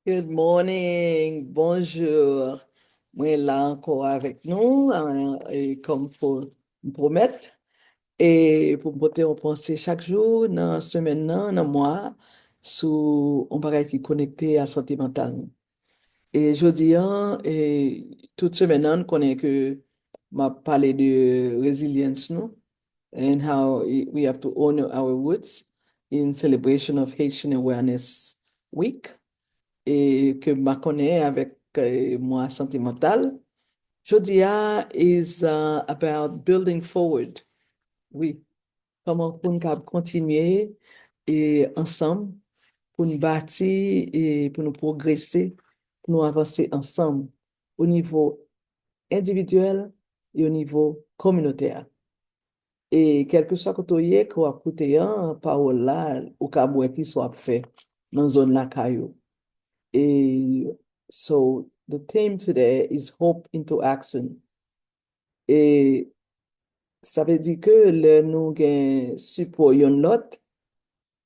Good morning, bonjour. Moi là encore avec nous, et comme pour me promettre, et pour me porter en pensée chaque jour, dans la semaine, dans le mois, sur un bagage qui est connecté à la santé mentale. Et je dis, et toute semaine, on connaît que m'a parlé de résilience, nous, and how we have to honor our roots in celebration of Haitian Awareness Week et que je connais avec moi santé mentale. Jodia is about building forward. Oui, comment pour nous continuer et ensemble pour nous bâtir et pour nous progresser, pour nous avancer ensemble au niveau individuel et au niveau communautaire. Et quel que soit que tu aies, qu'on a écouté un parole là, au cas où qui soit fait dans la zone là, caillou. Et so the theme today is hope into action. Et ça veut dire que le nous gen support yon lot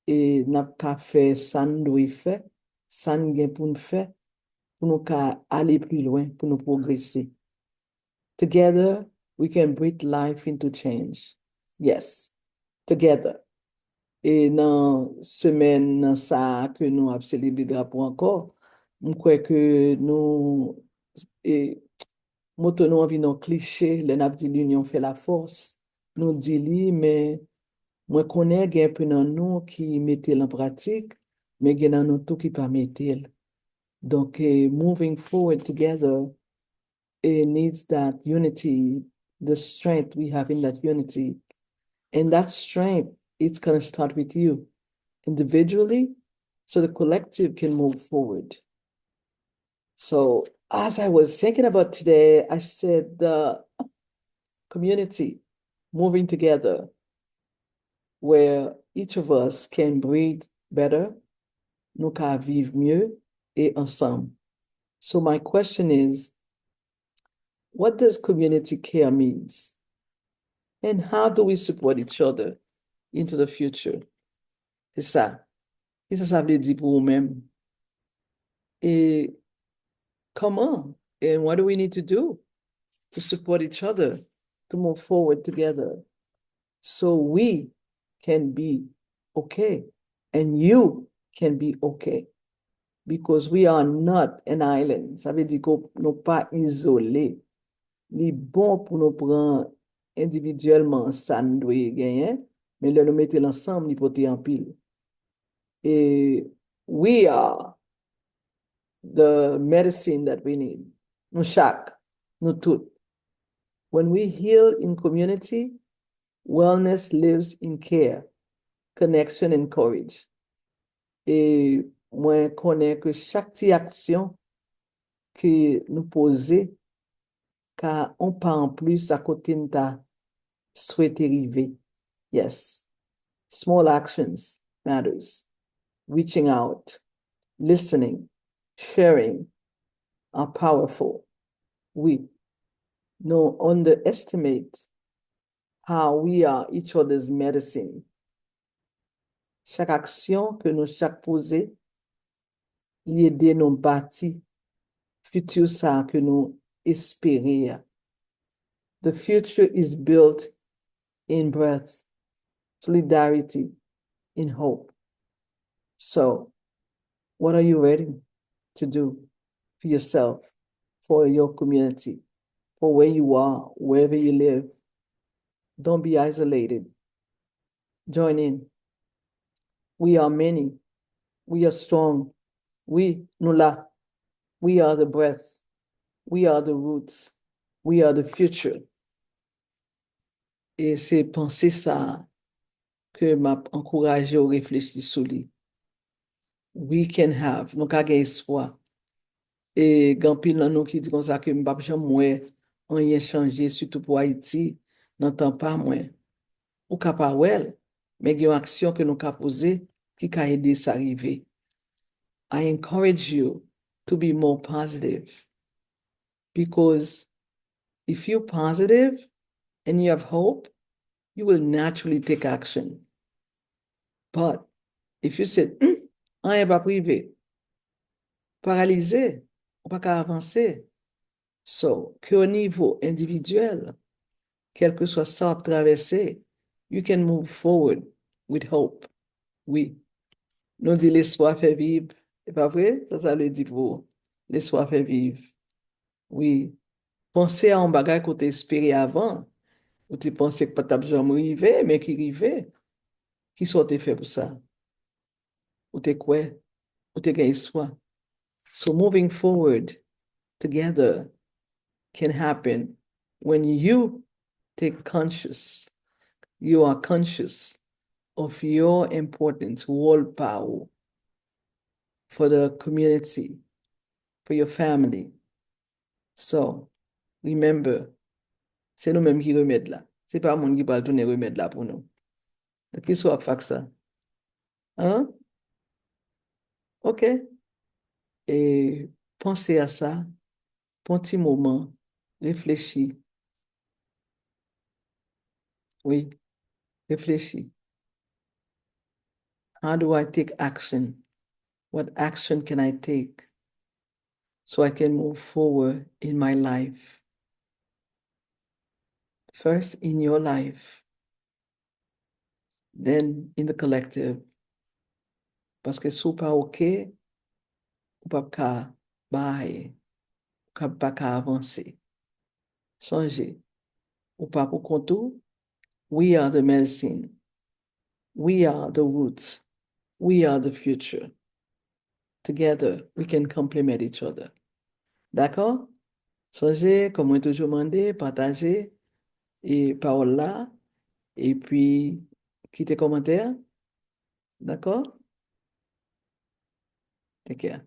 et n'a ka fait ça nous doit faire, ça nous gen pour nous faire, pour nous ka aller plus loin, pour nous progresser. Together, we can breathe life into change. Yes, together. Et dans semaine ça que nous avons célébré pour encore, je crois que nous et moto nous envie non cliché, le n'a dit l'union fait la force. Nous dit li, mais moi connais gen peu dans nous qui mettent en pratique, mais gen dans nous tout qui pas mettent. Donc moving forward together, it needs that unity, the strength we have in that unity. And that strength, it's going to start with you individually so the collective can move forward. So as I was thinking about today, I said the community moving together where each of us can breathe better, nous can vivre mieux et ensemble. So my question is, what does community care means? And how do we support each other into the future? C'est ça. Qu'est-ce que ça veut dire pour vous-même? Et comment? And what do we need to do to support each other, to move forward together so we can be okay and you can be okay? Because we are not an island. Ça veut dire qu'on n'est pas isolé. Il bon pour nous prendre individuellement ça nous doit gagner, mais là nous mettons ensemble, nous porter en pile. Et we are the medicine that we need. Nous chaque, nous toutes. When we heal in community, wellness lives in care, connection and courage. Et moi, connais que chaque petite action que nous posons, car on pas en plus à côté de ta souhaité arriver. Yes. Small actions matters. Reaching out, listening, sharing are powerful. We don't underestimate how we are each other's medicine. Chaque action que nous chaque posée, y aider nous bâtir futur ça que nous espérer. The future is built in breath, solidarity, in hope. So, what are you ready to do for yourself, for your community, for where you are, wherever you live? Don't be isolated. Join in. We are many. We are strong. Nous là. We are the breath. We are the roots. We are the future. Et c'est penser ça que m'a encouragé à réfléchir sur lui. We can have, nous avons espoir. Et grand pile dans nous qui dit comme ça que m'pa jamais rien changer surtout pour Haïti, n'entend pas moins. Ou capable, mais il y a une action que nous avons posée qui a aidé à arriver. I encourage you to be more positive because if you're positive and you have hope, you will naturally take action. But if you said, I am pas privé, paralysé, ou pas qu'à avancer. So, qu'au niveau individuel, quel que soit ça à traverser, you can move forward with hope. Oui. Nous dit l'espoir fait vivre. C'est pas vrai? Ça le dit pour l'espoir fait vivre. Oui. Pensez à un bagage qu'on t'a espéré avant, ou tu pensais que pas jamais arrivé, mais qui arrivait. Qui sont fait pour ça? Ou t'es quoi? Ou t'es gagné espoir? So moving forward together can happen when you are conscious of your importance, world power for the community, for your family. So, remember, c'est nous-mêmes qui remettent là. C'est pas le monde qui va le donner remède là pour nous. Qui soit fait ça? Hein? OK? Et pensez à ça, pour un petit moment, réfléchis. Oui, réfléchis. How do I take action? What action can I take so I can move forward in my life? First in your life, then in the collective. Parce que si ou pas OK, ou pas qu'à bailler, ou pas qu'à avancer. Songez, ou pas pour compte, we are the medicine. We are the roots. We are the future. Together, we can complement each other. D'accord? Songez, comme on toujours demandé, partagez et parole là, et puis quittez commentaire. D'accord? Take care.